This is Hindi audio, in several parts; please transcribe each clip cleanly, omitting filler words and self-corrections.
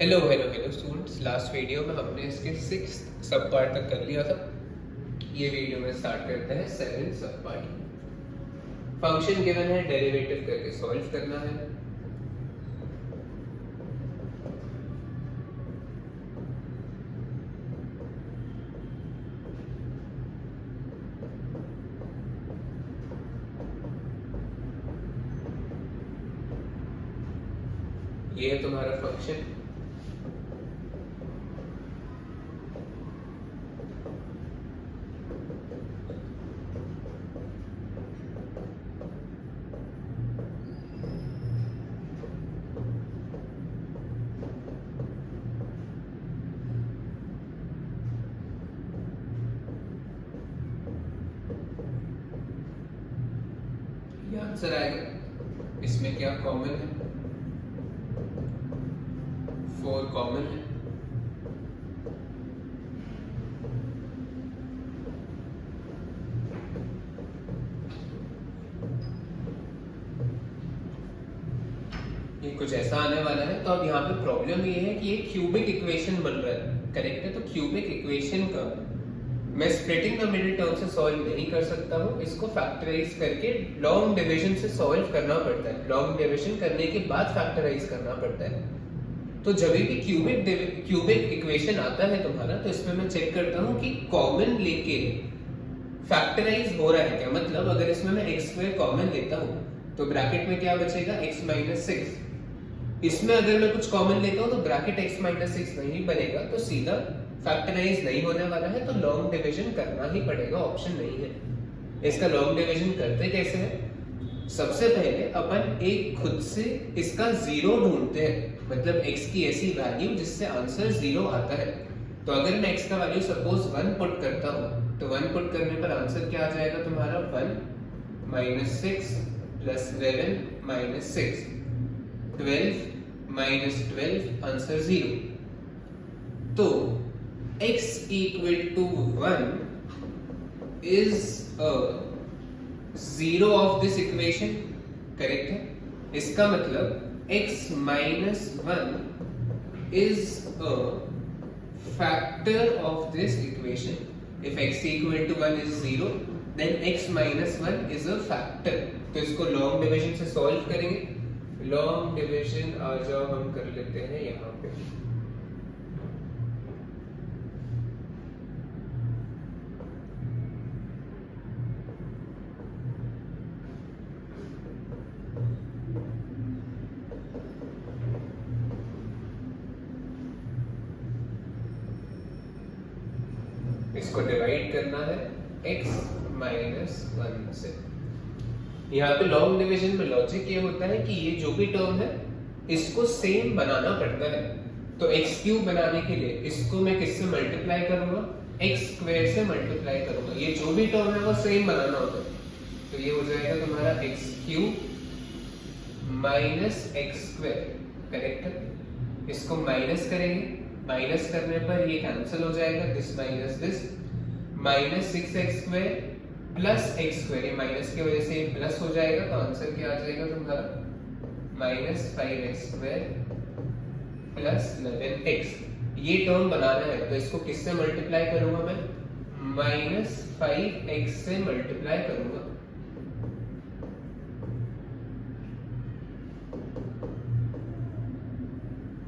Hello hello hello students, last video में हमने इसके 6 सब पार्ट तक कर लिया था। ये वीडियो में स्टार्ट करते हैं 7 सब पार्ट। फंक्शन गिवन है, डेरिवेटिव करके सॉल्व करना है। ये है तुम्हारा फंक्शन। ये आंसर आएगा। इसमें क्या कॉमन है? 4 कॉमन है। ये कुछ ऐसा आने वाला है। तो अब यहाँ पे प्रॉब्लम ये है कि ये क्यूबिक इक्वेशन बन रहा है, करेक्ट है? तो क्यूबिक इक्वेशन का मैं स्प्लिटिंग द मिडिल टर्म से सॉल्व नहीं कर सकता हूँ। इसको फैक्टराइज करके लॉन्ग डिवीजन से सॉल्व करना पड़ता है। लॉन्ग डिवीजन करने के बाद फैक्टराइज करना पड़ता है। तो जब भी क्यूबिक इक्वेशन आता है तुम्हारा, तो इसमें मैं चेक करता हूँ कि कॉमन लेके फैक्टराइज हो रहा है क्या। मतलब अगर इसमें मैं x स्क्वायर कॉमन लेता हूँ तो ब्रैकेट में क्या बचेगा? x minus 6। इसमें अगर मैं कुछ कॉमन लेता हूँ तो ब्रैकेट x माइनस 6 नहीं बनेगा, तो सीधा फैक्टराइज नहीं होने वाला है। तो लॉन्ग डिवीजन करना ही पड़ेगा, ऑप्शन नहीं है। इसका लॉन्ग डिवीजन करते कैसे है? सबसे पहले अपन एक खुद से इसका जीरो ढूंढते हैं, मतलब x की ऐसी वैल्यू जिससे आंसर जीरो आता है। तो अगर मैं x का वैल्यू सपोज 1 पुट करता हूँ, तो 1 पुट करने पर आंसर क्या आ जाएगा तुम्हारा? 1 minus 6 plus 11 minus 6, 12 minus 12, answer 0। तो x equal to 1 is a zero of this equation, correct है? इसका मतलब x minus 1 is a factor of this equation. If x equal to 1 is 0, then x minus 1 is a factor. तो इसको लॉन्ग डिवीजन से सॉल्व करेंगे। लॉन्ग डिवीजन आ जाओ, हम कर लेते हैं यहाँ पे। इसको डिवाइड करना है x माइनस 1 से। यहाँ पे लॉन्ग डिवीजन में लॉजिक ये होता है कि ये जो भी टर्म है इसको सेम बनाना पड़ता है। तो x क्यूब बनाने के लिए इसको मैं किससे मल्टीप्लाई करूंगा? x स्क्वायर से मल्टीप्लाई करूंगा। ये जो भी टर्म है वो सेम बनाना होता है। तो ये हो जाएगा तुम्हारा x cube minus x square, correct है? इसको माइनस करेंगे, माइनस करने पर ये कैंसिल हो जाएगा, this minus this, minus 6x square plus x square. ये माइनस की वजह से ये प्लस हो जाएगा, तो आंसर क्या आ जाएगा तुम्हारा? Minus 5x square plus 11x। ये टर्म बनाना है, तो इसको किससे मल्टीप्लाई करूंगा मैं? माइनस 5x से मल्टीप्लाई करूंगा।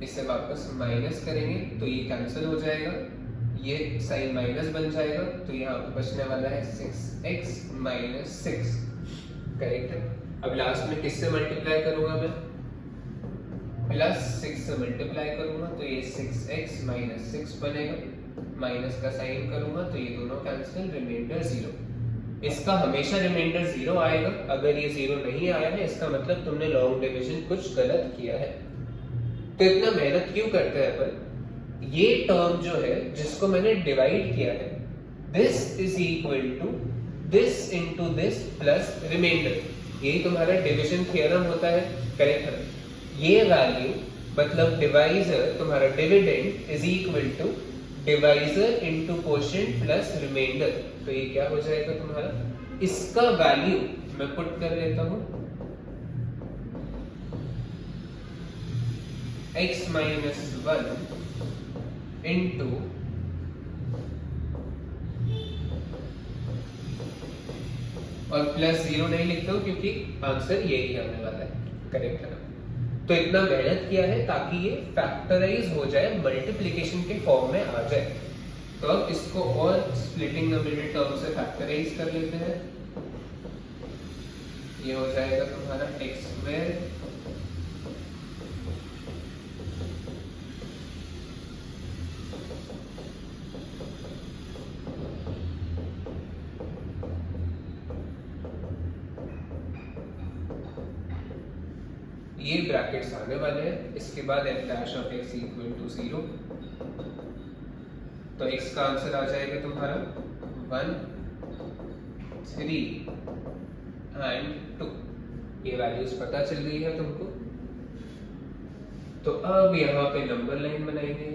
इसे वापस माइनस करेंगे तो ये कैंसिल हो जाएगा, ये साइन माइनस बन जाएगा, तो यहाँ पे बचने वाला है 6x माइनस 6, करेक्ट है? अब लास्ट में किससे मल्टीप्लाई करूंगा मैं? प्लस 6 से मल्टीप्लाई करूंगा, तो ये 6x माइनस 6 बनेगा। माइनस का साइन करूंगा तो ये दोनों कैंसिल, रिमाइंडर 0। इसका हमेशा रिमाइंडर 0 आएगा। अगर ये 0 नहीं आया है, इसका मतलब तुमने लॉन्ग डिवीजन कुछ गलत किया है। तो इतना मेहनत क्यों करते हैं अपन? ये टर्म जो है जिसको मैंने डिवाइड किया है, this is equal to this into this plus remainder. यही तुम्हारा डिवीजन थ्योरम होता है, करेक्ट है? ये वैल्यू मतलब डिवाइजर, तुम्हारा dividend is equal to divisor into quotient plus remainder. तो ये क्या हो जाएगा तुम्हारा? इसका वैल्यू मैं पुट कर लेता हूं, x माइनस 1 इंटू और प्लस 0 नहीं लिखते हो क्योंकि आंसर यही आने वाला है, करेक्ट है ना। तो इतना मेहनत किया है ताकि ये फैक्टराइज हो जाए, मल्टीप्लिकेशन के फॉर्म में आ जाए। तो अब इसको और स्प्लिटिंग द मिडिल टर्म से फैक्टराइज कर लेते हैं। ये हो जाएगा तुम्हारा एक्स स्क्वायर ये ब्रैकेट्स आने वाले हैं। इसके बाद f dash of x equal to 0, तो x का आंसर आ जाएगा तुम्हारा 1, 3 एंड 2। ये वैल्यूज पता चल गई है तुमको। तो अब यहाँ पे नंबर लाइन बनाएंगे।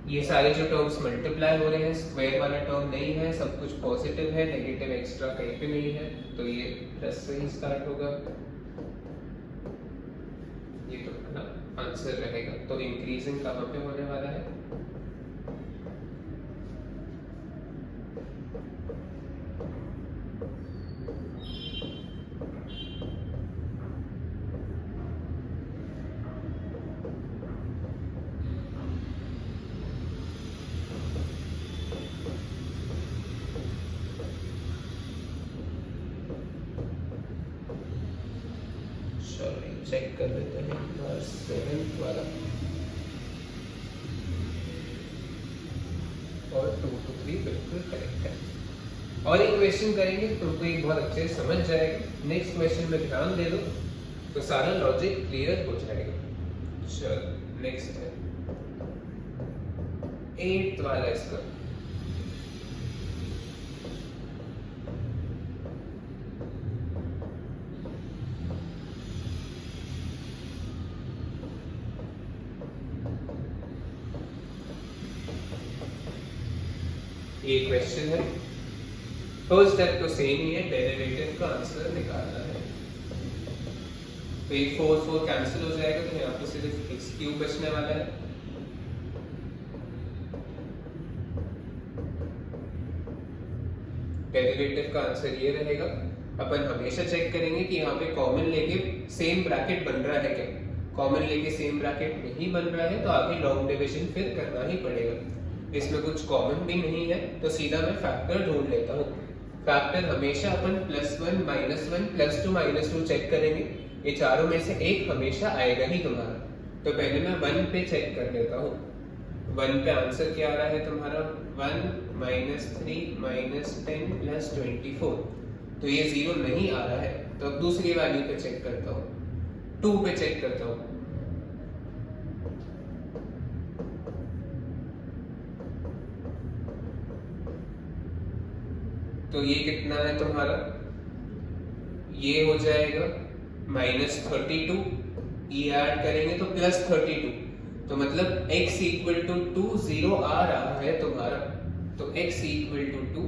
ये सारे जो टर्म्स मल्टीप्लाई हो रहे हैं, स्क्वायर वाला टर्म नहीं है, सब कुछ पॉजिटिव है, नेगेटिव एक्स्ट्रा कहीं पे नहीं है, तो ये प्लस से ही स्टार्ट होगा। ये तो है ना आंसर रहेगा। तो इंक्रीजिंग कहाँ पे होने वाला है? चेक कर लेते हैं 7th वाला और 2 to 3 बिल्कुल करेक्ट है। और एक क्वेश्चन करेंगे तुमको एक बहुत अच्छे से समझ जाएगा। नेक्स्ट क्वेश्चन में ध्यान दे दो तो सारा लॉजिक क्लियर हो जाएगा। चलो नेक्स्ट है 8th वाला इसका। ये क्वेश्चन है, फर्स्ट स्टेप तो सेम ही है, डेरिवेटिव का आंसर निकालना है। तो ये 4 4 कैंसिल हो जाएगा, तो यहाँ पे सिर्फ x क्यूब बचने वाला है। डेरिवेटिव का आंसर ये रहेगा। अपन हमेशा चेक करेंगे कि यहाँ पे कॉमन लेके सेम ब्रैकेट बन रहा है क्या। कॉमन लेके सेम ब्रैकेट नहीं बन रहा है तो आगे लॉन्ग डिविजन फिर करना ही पड़ेगा। इसमें कुछ कॉमन भी नहीं है तो सीधा मैं फैक्टर ढूंढ लेता हूँ। फैक्टर हमेशा अपन +1 -1 +2 -2 चेक करेंगे। ये चारों में से एक हमेशा आएगा ही तुम्हारा। तो पहले मैं 1 पे चेक कर लेता हूँ। 1 पे आंसर क्या आ रहा है तुम्हारा 1 -3 -10 +24। तो ये 0 नहीं आ रहा है। तो अब दूसरी वैल्यू पे चेक करता हूँ, 2 पे चेक करता हूँ। तो ये कितना है तुम्हारा, ये हो जाएगा -32। ये ऐड करेंगे तो +32। तो मतलब x इक्वल टू 2 0 आ रहा है तुम्हारा। तो x इक्वल टू 2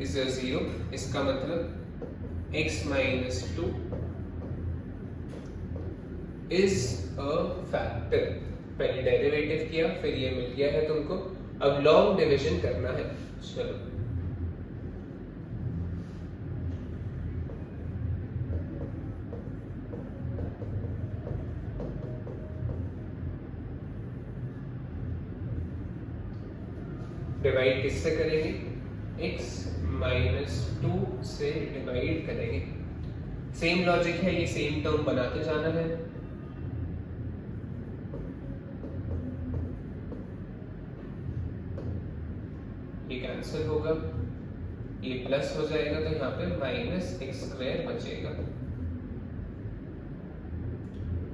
इज 0। इसका मतलब x minus 2 is a factor. पहले डेरिवेटिव किया, फिर ये मिल गया है तुमको। अब लॉन्ग डिवीजन करना है। चलो डिवाइड किससे करेंगे? x -2 से डिवाइड करेंगे। सेम लॉजिक है, ये सेम टर्म बनाते जाना है। ये कैंसिल होगा, ये प्लस हो जाएगा, तो यहाँ पे -x² बचेगा।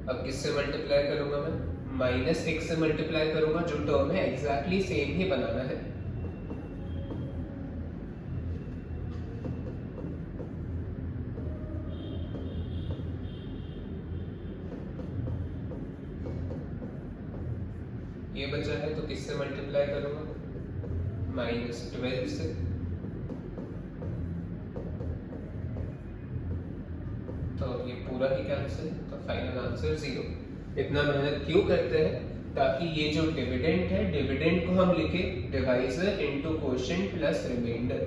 अब किससे मल्टीप्लाई करूंगा मैं? -x से मल्टीप्लाई करूंगा। जो टर्म है एग्जैक्टली सेम ही बनाना है। ये बचा है तो किससे मल्टीप्लाई करूंगा, -12 से, तो ये पूरा ही कैंसिल, तो फाइनल आंसर 0। इतना मेहनत क्यों करते हैं, ताकि ये जो डिविडेंड है, डिविडेंड को हम लिखे divisor into quotient plus remainder.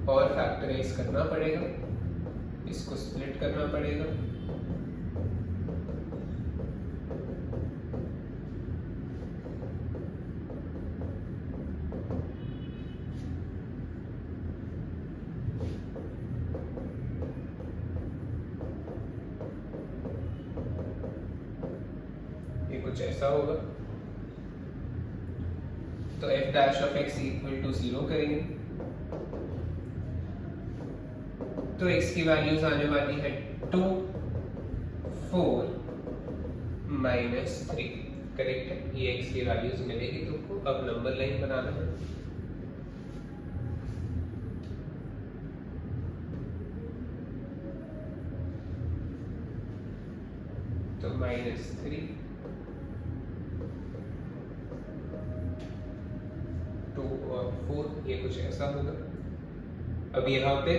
और फैक्टराइज करना पड़ेगा, इसको स्प्लिट करना पड़ेगा, ये कुछ ऐसा होगा। तो f dash of x equal to 0 करेंगे, तो x की वैल्यूज आने वाली है 2, 4, -3, करेक्ट है। ये x की वैल्यूज मिलेगी तुमको। अब नंबर लाइन बनाना है, तो -3, 2 और 4, ये कुछ ऐसा होगा। अब यहाँ पे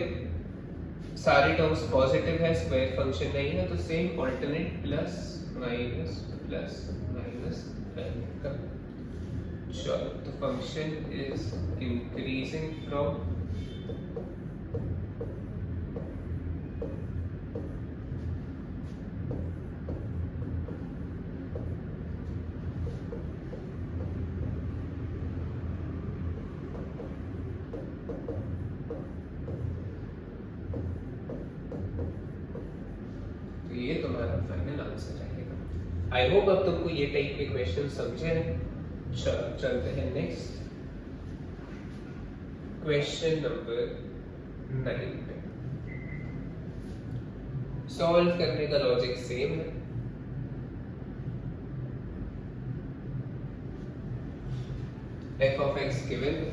सारे टर्म्स पॉजिटिव है, स्क्वायर फंक्शन नहीं है, तो same alternate plus minus plus minus रहेगा। चलो, तो फंक्शन इज इंक्रीजिंग फ्रॉम ये तुम्हारा फाइनल आंसर रहेगा। आई होप अब तुमको ये टाइप के क्वेश्चन समझे हैं। चलो चलते हैं नेक्स्ट क्वेश्चन नंबर 9 पे। सॉल्व करने का लॉजिक सेम है। f of x given,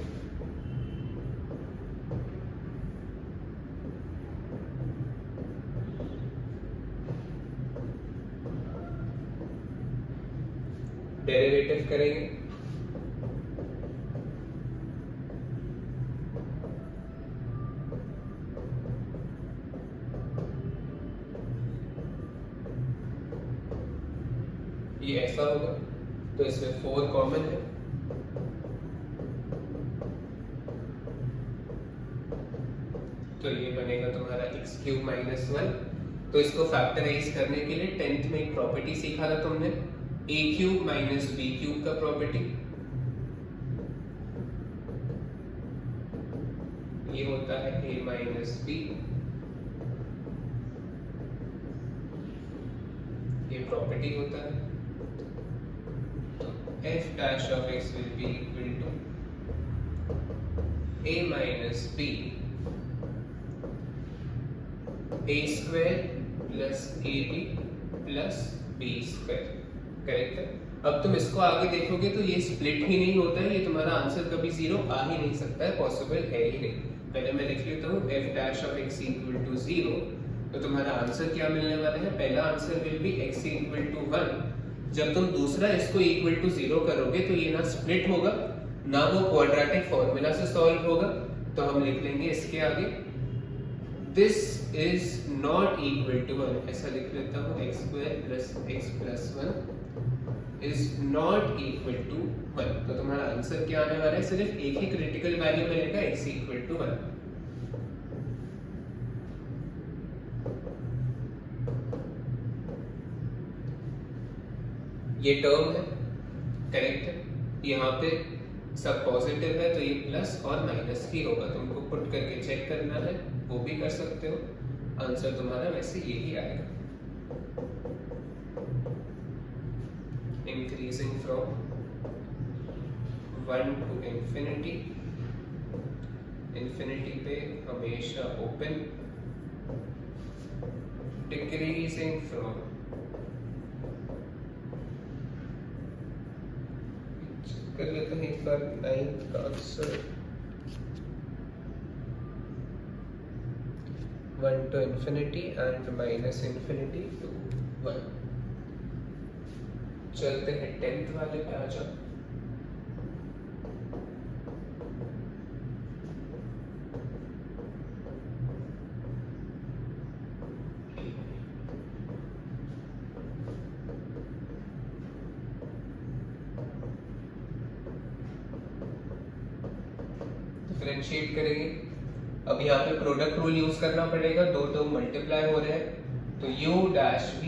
derivative करेंगे, ये ऐसा होगा, तो इसमें 4 कॉमन है, तो ये बनेगा तुम्हारा x³ - 1। तो इसको फैक्टराइज करने के लिए 10th में एक प्रॉपर्टी सीखा था तुमने, a³ - b³ का प्रॉपर्टी। ये होता है a - b, ये प्रॉपर्टी होता है। तो f dash of x will be equal to a - b a² plus ab plus b², correct है। अब तुम इसको आगे देखोगे तो ये स्प्लिट ही नहीं होता है, ये तुम्हारा आंसर कभी 0 आ ही नहीं सकता है, पॉसिबल है ही नहीं। पहले मैं लिख लेता हूँ f dash of x equal to 0, तो तुम्हारा आंसर क्या मिलने वाला है, पहला answer will be x equal to 1। जब तुम दूसरा इसको इक्वल टू 0 करोगे तो ये ना स्प्लिट होगा ना वो क्वाड्रेटिक फॉर्मूला से सॉल्व होगा, तो हम लिख लेंगे इसके आगे this is not equal to 1, ऐसा लिख लेता हूँ x² plus x plus 1 is not equal to 1। तो तुम्हारा आंसर क्या आने वाला है, सिर्फ एक ही क्रिटिकल वैल्यू मिलेगा x इक्वल टू 1। ये टर्म है, करेक्ट है, यहाँ पे सब पॉजिटिव है तो ये प्लस और माइनस ही होगा, तुमको पुट करके चेक करना है, वो भी कर सकते हो। आंसर तुम्हारा वैसे यही आएगा, increasing from 1 to infinity, infinity पे हमेशा ओपन, डिक्रीजिंग फ्रॉम कर लेते हैं एक बार 9 का answer 1 to infinity and minus infinity to 1। चलते हैं 10th वाले पे आ जाओ। डिफरेंशिएट करेंगे। अब यहाँ पे प्रोडक्ट रूल यूज करना पड़ेगा, दो टर्म मल्टीप्लाई हो रहे हैं तो u dash v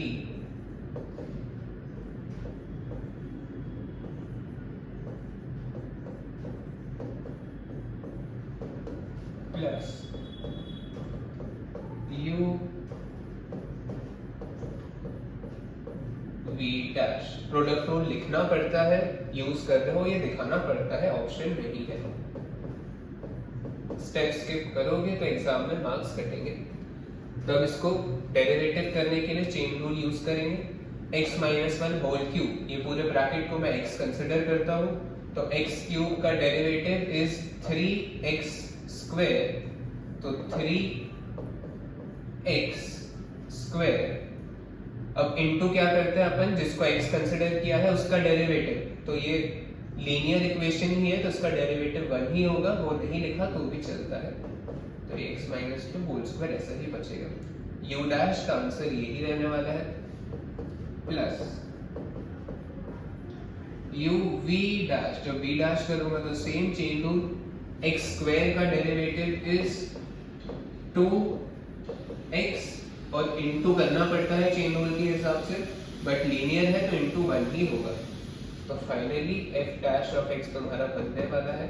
plus u v dash. Product rule लिखना पड़ता है, यूज कर रहे हो ये दिखाना पड़ता है, ऑप्शन नहीं है। स्टेप स्किप करोगे तो एग्जाम में मार्क्स कटेंगे। तो अब इसको डेरिवेटिव करने के लिए चेन रूल यूज करेंगे। x माइनस 1 होल क्यूब, ये पूरे ब्रैकेट को मैं x कंसिडर करता हूँ तो x क्यूब का डेरिवेटिव इज 3x स्क्वायर, तो 3x स्क्वायर। अब इनटू क्या करते हैं अपन, जिसको x कंसिडर किया है उसका डेरिवेटिव, तो ये लीनियर इक्वेशन ही है तो इसका डेरिवेटिव 1 ही होगा, वो नहीं लिखा तो भी चलता है। तो ये x माइनस 2 होल स्क्वायर ऐसा ही बचेगा। u डैश का आंसर यही रहने वाला है प्लस u v डैश। जब v डैश करूंगा तो same chain rule, x square का डेरिवेटिव इज 2x और इनटू करना पड़ता है चेन रूल के हिसाब से, बट लीनियर है तो इनटू 1 ही होगा। तो finally f dash of x तुम्हारा बनने वाला है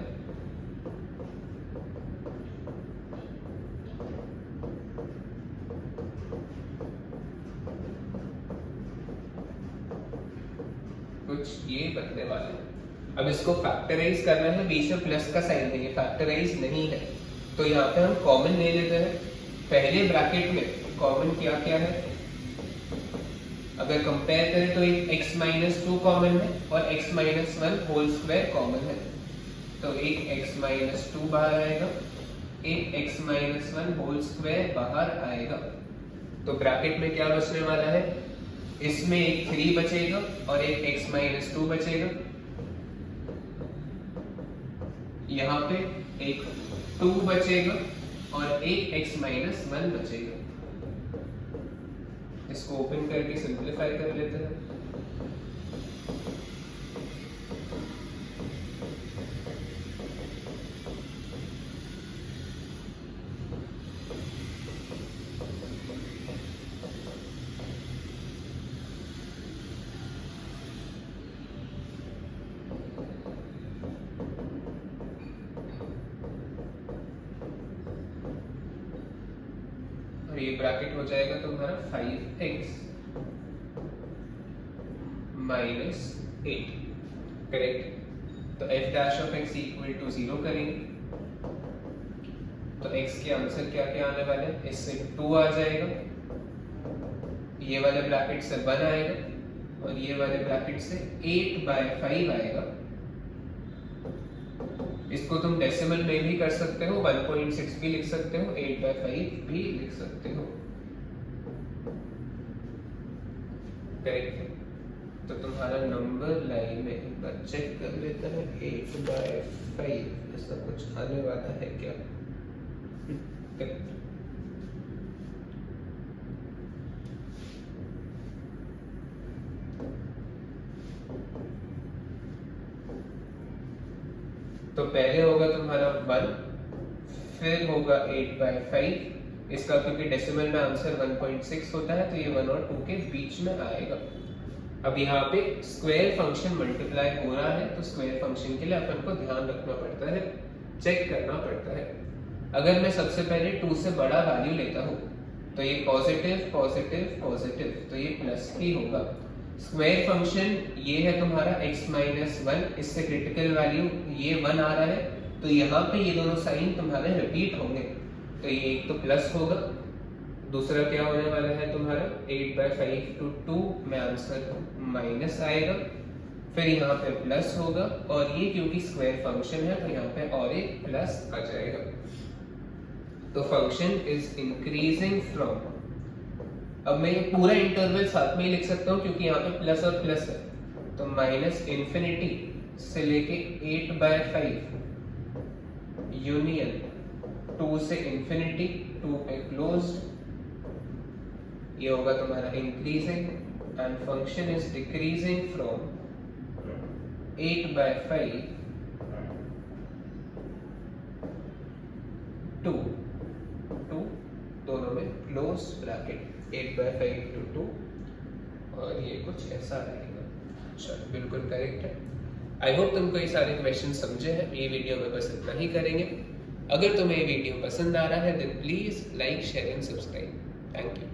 कुछ ये बनने वाला है। अब इसको फैक्टराइज करना है, बीच में प्लस का साइन है, ये फैक्टराइज नहीं है तो यहाँ पे हम कॉमन ले लेते हैं। पहले ब्रैकेट में कॉमन क्या क्या है, अगर कंपेयर करें तो एक x माइनस 2 कॉमन है और x minus 1 whole square common है, तो एक x माइनस 2 बाहर आएगा, एक x माइनस 1 होल स्क्वायर बाहर आएगा। तो ब्रैकेट में क्या बचने वाला है, इसमें एक 3 बचेगा और एक x माइनस 2 बचेगा, यहाँ पे एक 2 बचेगा और एक x माइनस 1 बचेगा। इसको ओपन करके सिंपलीफाई कर लेते हैं। और ये ब्रैकेट हो जाएगा तुम्हारा 5x माइनस 8, करेक्ट। तो f dash of x equal to 0 करेंगे तो x के आंसर क्या क्या आने वाले हैं, इससे 2 आ जाएगा, ये वाले ब्रैकेट से 1 आएगा और ये वाले ब्रैकेट से 8/5 आएगा। इसको तुम डेसिमल में भी कर सकते हो, 1.6 भी लिख सकते हो, 8/5 भी लिख सकते हो, करेक्ट है। तो तुम्हारा नंबर लाइन में एक बार चेक कर लेते हैं, 8/5 ऐसा कुछ आने वाला है क्या, करेक्ट। तो पहले होगा तुम्हारा 1, फिर होगा 8/5, इसका क्योंकि डेसिमल में आंसर 1.6 होता है तो ये 1 और 2 के बीच में आएगा। अब यहाँ पे स्क्वायर फंक्शन मल्टीप्लाई हो रहा है तो स्क्वायर फंक्शन के लिए अपन को ध्यान रखना पड़ता है, चेक करना पड़ता है। अगर मैं सबसे पहले 2 से बड़ा वैल्यू लेता हूँ तो ये पॉजिटिव पॉजिटिव पॉजिटिव, तो ये प्लस ही होगा। स्क्वायर फंक्शन ये है तुम्हारा x माइनस 1, इससे क्रिटिकल वैल्यू ये 1 आ रहा है तो यहाँ पे ये दोनों साइन तुम्हारे रिपीट होंगे, तो ये एक तो प्लस होगा, दूसरा क्या होने वाला है तुम्हारा 8/5 to 2 में आंसर माइनस आएगा, फिर यहाँ पे प्लस होगा, और ये क्योंकि स्क्वायर फंक्शन है तो यहाँ पे और एक प्लस आ जाएगा। तो फंक्शन इज इंक्रीजिंग फ्रॉम, अब मैं ये पूरा इंटरवल साथ में ही लिख सकता हूँ क्योंकि यहाँ पे प्लस और प्लस है, तो माइनस इंफिनिटी से लेके 8/5 यूनियन 2 से इंफिनिटी, 2 पे क्लोज, ये होगा तुम्हारा increasing, and function is decreasing from 8/5 to 2, दोनों में क्लोज ब्रैकेट, 8/5 to 2, और ये कुछ ऐसा रहेगा। चलो बिल्कुल करेक्ट है। आई होप तुमको ये सारे क्वेश्चन समझे हैं। ये वीडियो में बस इतना ही करेंगे। अगर तुम्हें ये वीडियो पसंद आ रहा है then please like, share and subscribe. Thank you.